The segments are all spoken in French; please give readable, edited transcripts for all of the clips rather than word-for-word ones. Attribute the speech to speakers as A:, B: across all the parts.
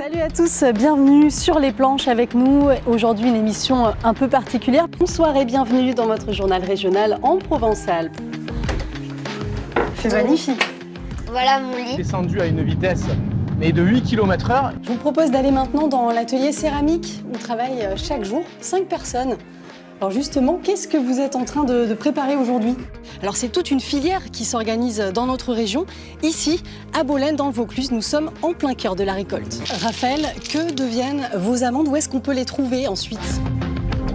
A: Salut à tous, bienvenue sur les planches avec nous. Aujourd'hui une émission un peu particulière. Bonsoir et bienvenue dans votre journal régional en Provence-Alpes. C'est magnifique.
B: Voilà mon lit.
C: Descendu à une vitesse mais de 8 km/h.
A: Je vous propose d'aller maintenant dans l'atelier céramique où travaillent chaque jour 5 personnes. Alors justement, qu'est-ce que vous êtes en train de préparer aujourd'hui? Alors c'est toute une filière qui s'organise dans notre région. Ici, à Bolène, dans le Vaucluse, nous sommes en plein cœur de la récolte. Raphaël, que deviennent vos amandes? Où est-ce qu'on peut les trouver ensuite?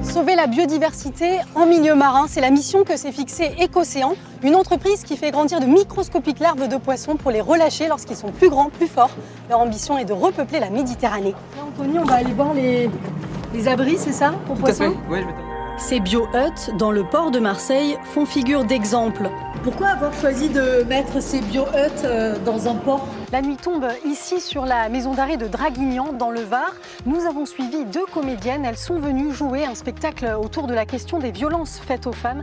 A: Sauver la biodiversité en milieu marin, c'est la mission que s'est fixée Écocéan, une entreprise qui fait grandir de microscopiques larves de poissons pour les relâcher lorsqu'ils sont plus grands, plus forts. Leur ambition est de repeupler la Méditerranée. Là, Anthony, on va aller voir les abris, c'est ça, pour poissons?
C: Oui,
A: Ces bio-huttes dans le port de Marseille font figure d'exemple. Pourquoi avoir choisi de mettre ces bio-huttes dans un port? La nuit tombe ici sur la maison d'arrêt de Draguignan dans le Var. Nous avons suivi 2 comédiennes. Elles sont venues jouer un spectacle autour de la question des violences faites aux femmes.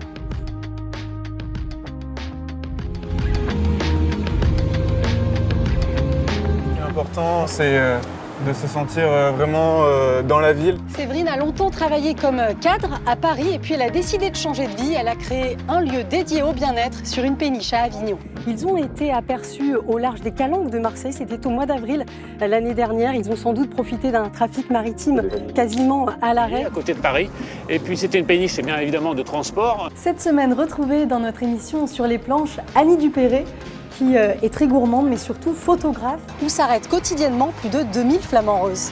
D: Ce qui est important, c'est de se sentir vraiment dans la ville.
A: Séverine a longtemps travaillé comme cadre à Paris et puis elle a décidé de changer de vie. Elle a créé un lieu dédié au bien-être sur une péniche à Avignon. Ils ont été aperçus au large des Calanques de Marseille, c'était au mois d'avril l'année dernière. Ils ont sans doute profité d'un trafic maritime quasiment à l'arrêt.
E: À côté de Paris. Et puis c'était une péniche, bien évidemment, de transport.
A: Cette semaine, retrouvée dans notre émission Sur les planches, Annie Dupéré, qui est très gourmande mais surtout photographe, où s'arrêtent quotidiennement plus de 2000 flamants roses.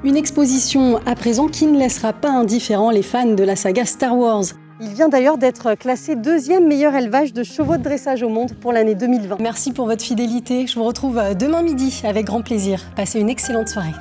A: Une exposition à présent qui ne laissera pas indifférents les fans de la saga Star Wars. Il vient d'ailleurs d'être classé 2e meilleur élevage de chevaux de dressage au monde pour l'année 2020. Merci pour votre fidélité, je vous retrouve demain midi avec grand plaisir. Passez une excellente soirée.